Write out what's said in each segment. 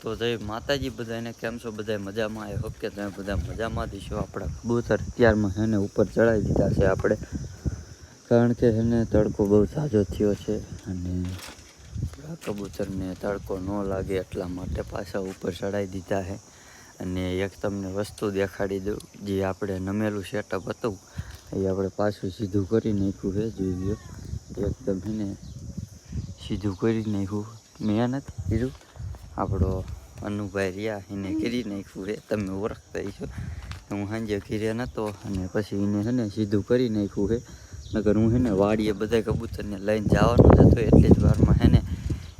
તો જય માતાજી બધાને કેમ છો બધા મજામાં આવ્યો હોપ કે તમે બધા મજામાં દીશો આપણા કબૂતર અત્યારમાં હેને ઉપર ચડાવી દીધા છે આપણે કારણ કે એને તડકો બહુ ઝાઝો થયો છે અને આપણા કબૂતરને તડકો ન લાગે એટલા માટે પાછા ઉપર ચડાવી દીધા છે અને એક તમને વસ્તુ દેખાડી દઉં જે આપણે નમેલું સેટઅપ હતું એ આપણે પાછું સીધું કરી નાખ્યું છે જોઈ લો એકદમ એને સીધું કરી નાખ્યું મેં નથી કીધું આપણો અનુભાઈ રહ્યા એને કરી નાખ્યું છે તમે ઓળખતા હશો હું સાંજે ઘીરે નહોતો અને પછી એને છે ને સીધું કરી નાખ્યું છે નકર હું છે ને વાડીએ બધા કબૂતરને લઈને જવાનું જ હતો એટલી જ વારમાં છે ને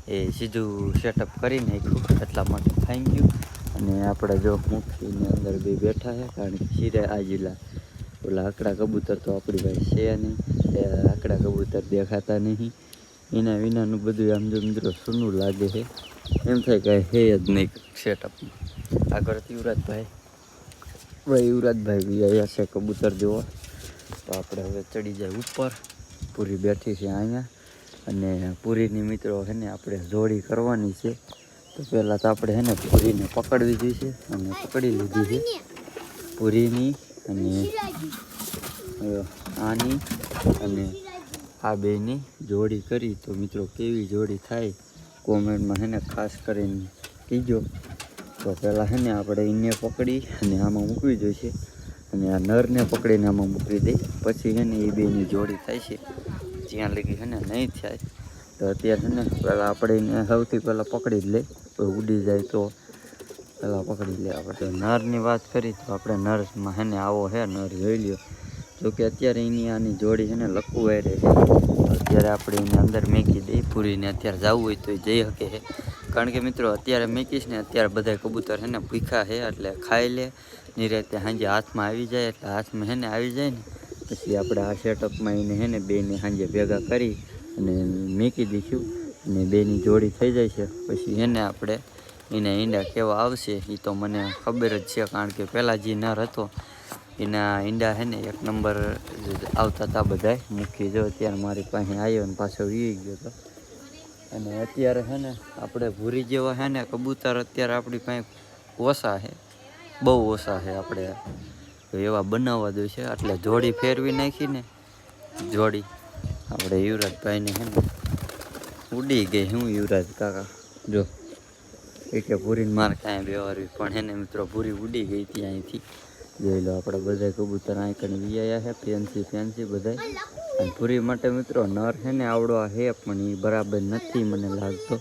એ સીધું સેટઅપ કરી નાખ્યું એટલા માટે થેન્ક યુ અને આપણે જો મુખીની અંદર બે બેઠા છે કારણ કે શીરે આજલા ઓલા આકડા કબૂતર તો આપણી પાસે છે નહીં એ આકડા કબૂતર દેખાતા નહીં એના વિનાનું બધું આમ જો મિત્રો સૂનું લાગે છે એમ થાય કે હે જ નહીં સેટઅપમાં આગળથી યુવરાજભાઈ બી આવ્યા છે કબૂતર જોવા તો આપણે હવે ચડી જાય ઉપર પૂરી બેઠી છે અહીંયા અને પૂરીની મિત્રો છે ને આપણે જોડી કરવાની છે તો પહેલાં તો આપણે છે ને પૂરીને પકડવી જોઈશે અને પકડી લીધી છે પૂરીની અને આની અને આ બેની જોડી કરી તો મિત્રો કેવી જોડી થાય કોમેન્ટમાં છે ને ખાસ કરીને કીજો તો પહેલાં છે ને આપણે એને પકડી અને આમાં મૂકવી જોઈશે અને આ નરને પકડીને આમાં મૂકવી દઈ પછી છે ને એ બેની જોડી થાય છે જ્યાં લગી છે ને નહીં થાય તો અત્યારે છે ને પહેલાં આપણે એને સૌથી પહેલાં પકડી જ લે તો ઉડી જાય તો પહેલાં પકડી લે આપણે નરની વાત કરી તો આપણે નરમાં છે ને આવો છે નર જોઈ લ્યો જોકે અત્યારે એની આની જોડી છે ને લખવાઈ રહે છે અત્યારે આપણે એને અંદર મેકી દઈ પૂરીને અત્યારે જવું હોય તો એ જઈ શકે છે કારણ કે મિત્રો અત્યારે મેકીશ ને અત્યારે બધા કબૂતર છે ને ભૂખ્યા છે એટલે ખાઈ લે નિરાતે સાંજે હાથમાં આવી જાય એટલે હાથમાં છે ને આવી જાય ને પછી આપણે આ સેટઅપમાં એને છે ને બેને સાંજે ભેગા કરી અને મેકી દઈશું અને બેની જોડી થઈ જાય છે પછી એને આપણે એના ઈંડા કેવા આવશે એ તો મને ખબર જ છે કારણ કે પહેલાં જે નર હતો એના ઈંડા છે ને એક નંબર આવતા હતા બધા મૂકી જો અત્યારે મારી પાસે આવ્યો ને પાછો વી ગયો હતો અને અત્યારે છે ને આપણે ભૂરી જેવા છે ને કબૂતર અત્યારે આપણી પાસે ઓછા છે બહુ ઓછા છે આપણે તો એવા બનાવવા દે છે એટલે જોડી ફેરવી નાખીને જોડી આપણે યુવરાજભાઈને છે ને ઉડી ગઈ હું યુવરાજ કાકા જો એ કે પૂરીને મારે કાંઈ વ્યવહારવી પણ એને મિત્રો પૂરી ઉડી ગઈ હતી અહીંથી જોઈ લો આપણે બધા કબૂતર અહીં કને વિયાયા છે ફેન્સી બધા અને પૂરી માટે મિત્રો નર છે ને આવડો છે પણ એ બરાબર નથી મને લાગતો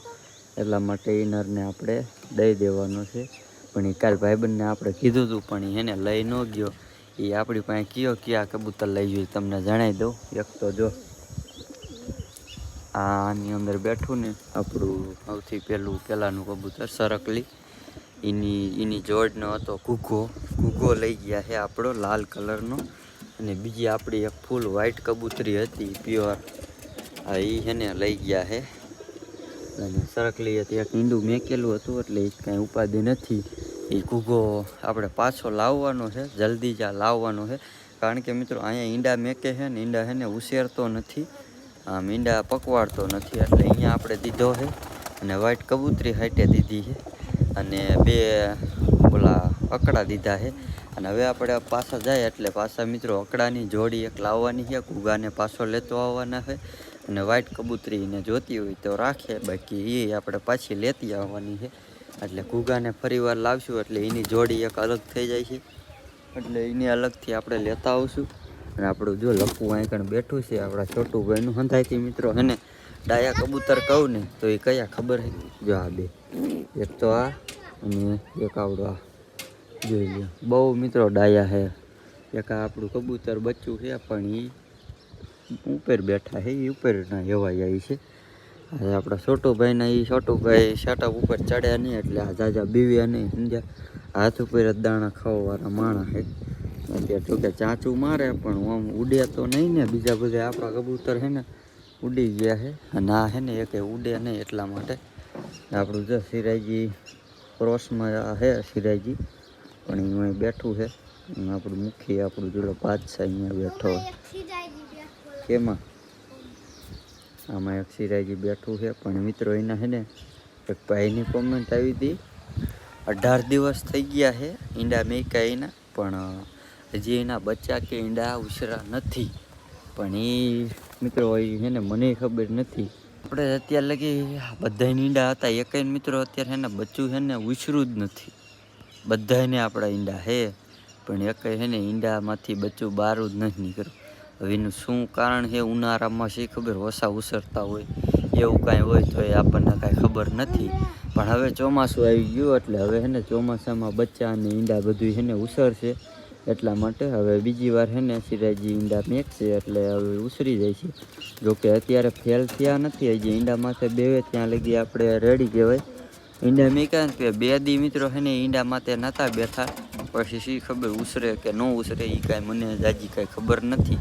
એટલા માટે એ નરને આપણે દઈ દેવાનો છે પણ એ કાલ ભાઈબંધને આપણે કીધું હતું પણ એને લઈ ન ગયો એ આપણી પાસે કયા કબૂતર લઈ ગયું તમને જણાવી દઉં એક તો જો આની અંદર બેઠું ને આપણું સૌથી પહેલાંનું કબૂતર સરકલી એની જોડનો હતો ઘૂઘો લઈ ગયા છે આપણો લાલ કલરનો અને બીજી આપણી એક ફૂલ વ્હાઈટ કબૂતરી હતી પ્યોર એ છે ને લઈ ગયા છે અને સરકલી હતી એક ઈંડું મેકેલું હતું એટલે એ કાંઈ ઉપાધિ નથી એ ઘૂઘો આપણે પાછો લાવવાનો છે જલ્દી જ લાવવાનો છે કારણ કે મિત્રો અહીંયા ઈંડા મેકે છે ને ઈંડા છે ને ઉછેરતો નથી આમ ઈંડા પકવાડતો નથી એટલે અહીંયા આપણે દીધો છે અને વ્હાઈટ કબૂતરી હાઈટે દીધી છે અને બે ઓલા અકડા દીધા છે અને હવે આપણે પાછા જાય એટલે પાછા મિત્રો અકડાની જોડી એક લાવવાની છે ઘૂઘાને પાછો લેતો આવવાના છે અને વ્હાઈટ કબૂતરીને જોતી હોય તો રાખે બાકી એ આપણે પાછી લેતી આવવાની છે એટલે ઘૂઘાને ફરીવાર લાવશું એટલે એની જોડી એક અલગ થઈ જાય છે એટલે એની અલગથી આપણે લેતા આવશું અને આપણું જો લખવું અહીં કણ બેઠું છે આપણા છોટુભાઈનું હંધાઈથી મિત્રો હે ને ડાયા કબૂતર કહું ને તો એ કયા ખબર છે જો આ બે એક તો આ અને એક આવડો આ જોઈ લો બહુ મિત્રો ડાયા છે એક આ આપણું કબૂતર બચ્ચું છે પણ એ ઉપર બેઠા છે એ ઉપરના હવાઈ આવી છે આજે આપણા છોટુભાઈના એ છોટુભાઈ સેટઅપ ઉપર ચડ્યા નહીં એટલે આ જાજા બીવ્યા નહીં સમજ્યા હાથ ઉપર જ દાણા ખાવાવાળા માણસ છે અત્યારે તો કે ચાંચું મારે પણ આમ ઉડે તો નહીં ને બીજા બધા આપણા કબૂતર છે ને ઉડી ગયા છે અને આ છે ને એક ઉડે નહીં એટલા માટે આપણું જો સિરાજી ક્રોસમાં છે સિરાજી પણ અહીં બેઠું છે આપણું મુખી આપણું જોડે બાદશાહ અહીંયા બેઠો કેમાં આમાં એક સિરાજી બેઠું છે પણ મિત્રો એના છે ને એક ભાઈની કોમેન્ટ આવી હતી 18 દિવસ થઈ ગયા છે ઈંડા મેક્યા એના, પણ હજી એના બચ્ચા કે ઈંડા ઉછરા નથી. પણ એ મિત્રો છે ને મને ખબર નથી. આપણે અત્યારે લગી બધા ઈંડા હતા એક મિત્રો અત્યારે છે ને બચ્ચું છે ને ઉછરું જ નથી. બધાને આપણા ઈંડા હે પણ એક છે ને ઈંડામાંથી બચ્ચું બહાર જ નથી નીકળ્યું. હવે એનું શું કારણ છે? ઉનાળામાં શી ખબર ઓછા ઉછરતા હોય એવું કાંઈ હોય તો એ આપણને કાંઈ ખબર નથી. પણ હવે ચોમાસું આવી ગયું એટલે હવે છે ને ચોમાસામાં બચ્ચા અને ઈંડા બધું છે ને ઉછરશે. એટલા માટે હવે બીજી વાર છે ને સિરાજી ઈંડા મેકશે એટલે હવે ઉછરી જાય છે. જોકે અત્યારે ફેલ થયા નથી, હજી ઈંડા માથે બેવે ત્યાં લગી આપણે રેડી કહેવાય. ઈંડા મેક્યા ને 2 દી મિત્રો છે ને ઈંડા માથે નહોતા બેઠા. પછી શી ખબર ઉછરે કે ન ઉછરે એ કાંઈ મને જાજી કાંઈ ખબર નથી.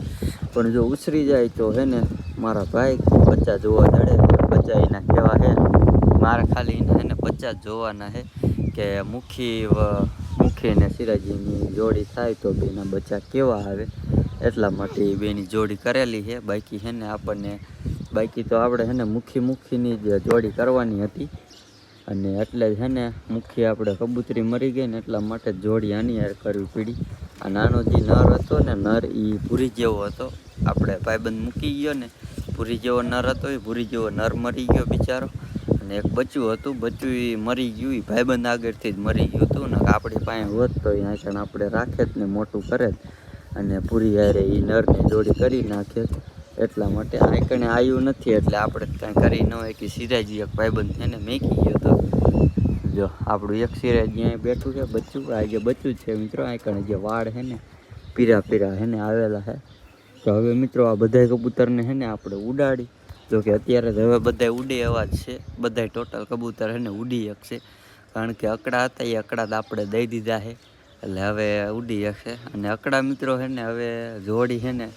પણ જો ઉછરી જાય તો છે ને મારા ભાઈ બચ્ચા જોવા જડે. બચ્ચા એના કેવા છે મારે ખાલી એના એને બચ્ચા જ જોવાના છે કે મુખી અને સિરાજીની જોડી થાય તો બેના બચ્ચા કેવા આવે. એટલા માટે એ બેની જોડી કરેલી છે. બાકી છે ને આપણને તો આપણે છે ને મુખીની જ જોડી કરવાની હતી. અને એટલે છે ને મુખી આપણે કબૂતરી મરી ગઈ ને એટલા માટે જોડી આની યાર કરવી પડી. આ નાનો જે નર હતો ને નર એ પૂરી જેવો હતો. આપણે ભાઈબંધ મૂકી ગયો ને પૂરી જેવો નર હતો, એ પૂરી જેવો નર મરી ગયો બિચારો. અને એક બચ્ચું હતું, બચ્ચું એ મરી ગયું, એ ભાઈબંધ આગળથી જ મરી ગયું હતું ને આપણી પાસે હોત તો એ આંચણ આપણે રાખે જ ને મોટું કરે જ અને પૂરી હારે એ નરની જોડી કરી નાખે. એટલા માટે આંકણે આવ્યું નથી એટલે આપણે કાંઈ કરી ન હોય કે સિરાજી એક ભાઈબંધ એને મેકી ગયો હતો. જો આપણું એક સિરાજી અહીં બેઠું છે બચ્ચું, આ જે બચ્ચું છે મિત્રો આંકણે જે વાળ છે ને પીરા છે ને આવેલા છે. તો હવે મિત્રો આ બધા કબૂતરને છે ને આપણે ઉડાડી. જોકે અત્યારે તો હવે બધા ઉડે એવા જ છે. બધા ટોટલ કબૂતર છે ને ઉડી શકશે. કારણ કે અકડા હતા એ અકડા આપણે દઈ દીધા છે એટલે હવે ઉડી શકશે. અને અકડા મિત્રો છે ને હવે જોડી છે ને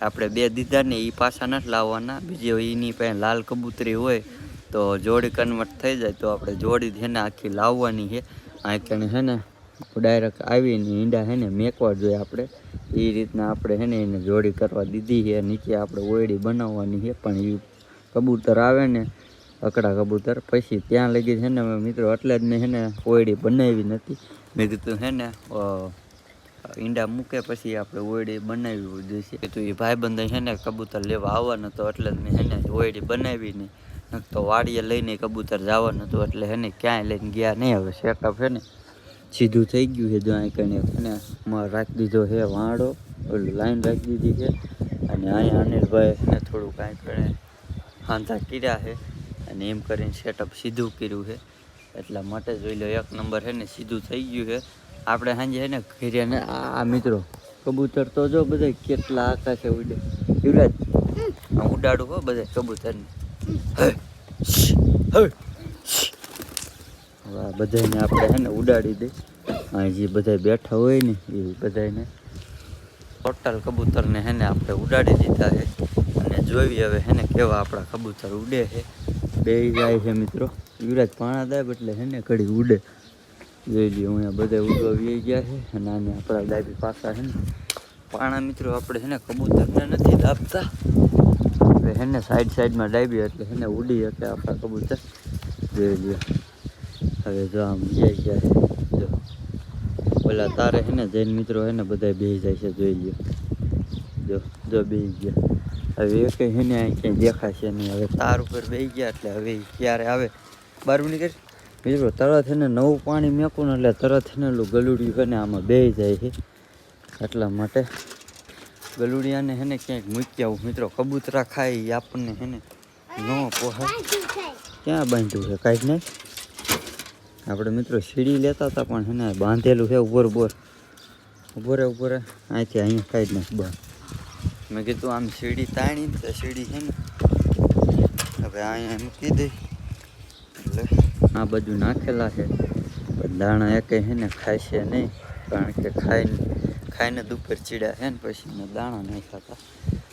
આપણે 2 દીધા ને એ પાછા નથી લાવવાના. બીજી એની પાસે લાલ કબૂતરી હોય તો જોડી કન્વર્ટ થઈ જાય તો આપણે જોડી છે ને આખી લાવવાની છે. આંકણે છે ને ડાયરેક્ટ આવીને ઈંડા છે ને મેકવા જોઈએ આપણે. એ રીતના આપણે છે ને એને જોડી કરવા દીધી છે. નીચે આપણે ઓયડી બનાવવાની છે પણ એ કબૂતર આવે ને અકડા કબૂતર પછી ત્યાં લગી છે ને મિત્રો એટલે જ મેં છે ને ઓયડી બનાવી નથી. મેં કીધું છે ને ઈંડા મૂકે પછી આપણે ઓયડી બનાવી જોઈશે. તો એ ભાઈબંધ છે ને કબૂતર લેવા આવવાનો હતો એટલે જ મેં છે ને ઓયડી બનાવી નહીં. તો વાડીએ લઈને કબૂતર જવાનું હતું એટલે છે ને ક્યાંય લઈને ગયા નહીં. હવે સેટઅપ છે ને સીધું થઈ ગયું છે. જો અહીં કને છે ને રાખી દીધો છે વાંડો, ઓલું લાઈન રાખી દીધી છે. અને અહીંયા અનિલભાઈ ને થોડું કાંઈ કરે હાંધા કર્યા છે અને એમ કરીને સેટઅપ સીધું કર્યું છે. એટલા માટે જોઈ લો 1 નંબર છે ને સીધું થઈ ગયું છે. આપણે સાંજે છે ને ઘરે ને આ મિત્રો કબૂતર તો જો બધા કેટલા આકાશે ઉડે. યુવરાજ ઉડાડું હો બધા કબૂતરને. બધાને આપણે છે ને ઉડાડી દઈ. અહીં જે બધા બેઠા હોય ને એ બધાને ટોટલ કબૂતરને છે ને આપણે ઉડાડી દીધા છે. અને જોઈ હવે છે ને કેવા આપણા કબૂતર ઉડે છે. બે જાય છે મિત્રો. યુવરાજ પાણા દાબ એટલે છે ને ઘડી ઉડે. જોઈ લ્યો અહીંયા બધા ઉડવા વી ગયા છે. અને આને આપણા દાબી પાછા છે ને પાણા મિત્રો આપણે છે ને કબૂતરને નથી દાબતા. હવે છે ને સાઈડમાં ડાબી એટલે છે ને ઉડી શકે આપણા કબૂતર. જોઈ લ્યો હવે જો આમ જઈ ગયા છે. જો ઓલા તારે છે ને જૈન મિત્રો છે ને બધા બેસી જાય છે. જોઈ લ્યો જો બેસી ગયા. હવે એ કંઈ છે ને અહીં ક્યાંય દેખાશે નહીં. હવે તાર ઉપર બેસી ગયા એટલે હવે ક્યારે આવે બારું નીકળ મિત્રો. તરત છે ને નવું પાણી મેકું ને એટલે તરત છે ને ઓલું ગલુડિયું છે ને આમાં બેસી જાય છે. એટલા માટે ગલુડિયાને છે ને ક્યાંક મૂકી આવું મિત્રો. કબૂતરા ખાય એ આપણને છે ને ન પોહાય. ક્યાં બાંધ્યું છે કાંઈ નહીં. આપણે મિત્રો સીડી લેતા હતા પણ છે ને બાંધેલું છે ઉભો રે અહીંથી અહીંયા કાંઈ જ નથી બહાર. મેં કીધું આમ સીડી તાણી તો સીડી છે ને હવે અહીંયા મૂકી દઈ. એટલે આ બધું નાખેલા છે દાણા એકે છે ને ખાય છે નહીં. કારણ કે ખાઈને દુપર ચીડ્યા છે ને પછી મેં દાણા નાખ્યા હતા.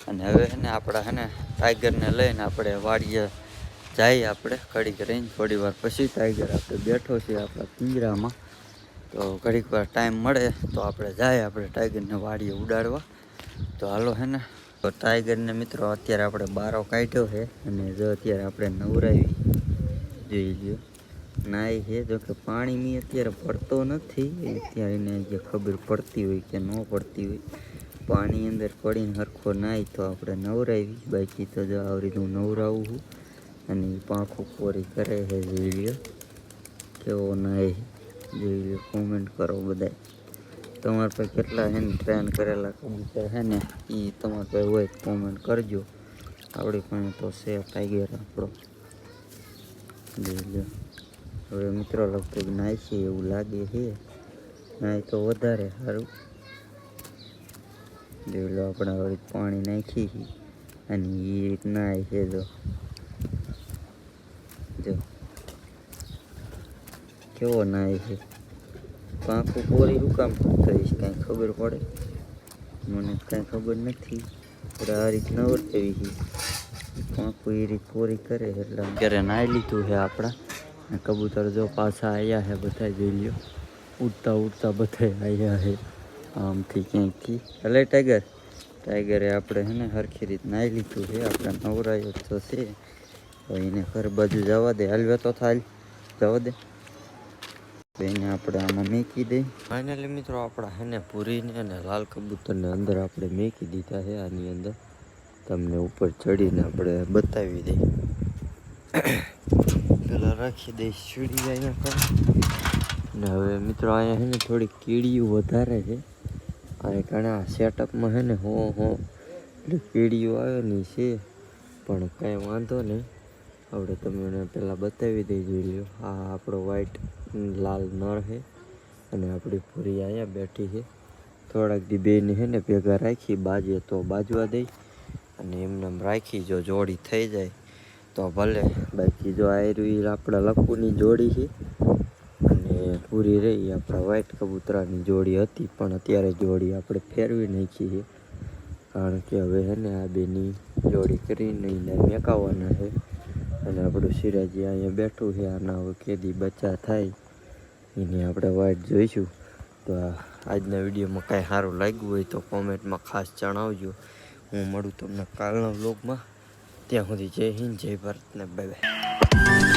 અને હવે છે ને આપણા છે ને ટાઈગરને લઈને આપણે વાડીએ જઈએ. આપણે ઘડીક રહીને થોડી વાર પછી ટાઈગર આપણે બેઠો છે આપણા પિંજરામાં. તો ઘડીક વાર ટાઈમ મળે તો આપણે જાય આપણે ટાઈગરને વાડીએ ઉડાડવા. તો હાલો છે ને તો ટાઈગરને મિત્રો અત્યારે આપણે બારો કાઢ્યો છે અને જો અત્યારે આપણે નવરાવી જોઈ લ્યો. નાય છે, જો કે પાણીની અત્યારે પડતો નથી. ત્યારે એને જે ખબર પડતી હોય કે ન પડતી હોય, પાણી અંદર પડીને હરખો નાય તો આપણે નવરાવી. બાકી તો જો આવી રીતનું નવરાવું છું. અને એ પાંખો કોરી કરે છે. જોઈ લ્યો કેવો નાય, જોઈ લ્યો. કોમેન્ટ કરો બધા તમારા પાસે કેટલા હે ને ટ્રેન કરેલા કબૂતર હે ને, એ તમારા પાસે હોય કોમેન્ટ કરજો. આપણી પાસે તો છે ટાઈગર આપણો. જોઈ લો. હવે મિત્રો લગભગ નાય છે એવું લાગે છે. નાય તો વધારે સારું. જોઈ લો આપણે હવે પાણી નાખી છે અને એ રીત નાય છે. જો કેવો નાય છે. પાંખું કોરી શું કામ થઈશ કાંઈ ખબર પડે? મને કાંઈ ખબર નથી. આપણે આ રીત ન વર્તવી છે. પાંખું એ રીત કોરી કરે એટલે અત્યારે નાહી લીધું છે આપણા. કબૂતર જો પાછા આવ્યા છે બધા. જોઈ લ્યો ઉડતા ઉડતા બધા આવ્યા છે આમથી ક્યાંકથી. એટલે ટાઈગરે આપણે છે ને સરખી રીત નાહી લીધું છે. આપણે નવરાયો તો છે. તો એને ઘર બાજુ જવા દે. હાલવે તો થાય, જવા દે. એને આપણે આમાં મેકી દઈ. ફાઇનલી મિત્રો આપણા હેને પૂરીને અને લાલ કબૂતરને અંદર આપણે મેકી દીધા છે. આની અંદર તમને ઉપર ચડીને આપણે બતાવી દઈ. પેલા રાખી દઈ સીડી અહીંયા પર. ને હવે મિત્રો અહીંયા છે ને થોડી કીડીઓ વધારે છે. અને ઘણા સેટઅપમાં છે ને હો એટલે કીડીઓ આવે ને છે, પણ કાંઈ વાંધો નહીં. આપણે તમને પહેલાં બતાવી દઈ. જોઈ લ્યો આ આપણો વ્હાઈટ લાલ નર છે અને આપણી પૂરી અહીંયા બેઠી છે. થોડાક દી બેને છે ને ભેગા રાખી, બાજે તો બાજવા દઈ અને એમને રાખી. જો જોડી થઈ જાય તો ભલે, બાકી જો આયરું આપણા લખુની જોડી છે અને પૂરી રહી આપણા વ્હાઈટ કબૂતરાની જોડી હતી. પણ અત્યારે જોડી આપણે ફેરવી નાખી છે, કારણ કે હવે છે ને આ બેની જોડી કરીને એને મેકાવવાના છે. અને આપણું સિરાજી અહીંયા બેઠું છે. આના હવે કેદી બચ્ચા થાય એની આપણે વાટ જોઈશું. તો આજના વિડીયોમાં કાંઈ સારું લાગ્યું હોય તો કોમેન્ટમાં ખાસ જણાવજો. હું મળું તમને કાલના વ્લોગમાં. ત્યાં સુધી જય હિન્દ, જય ભારત ને બાય બાય.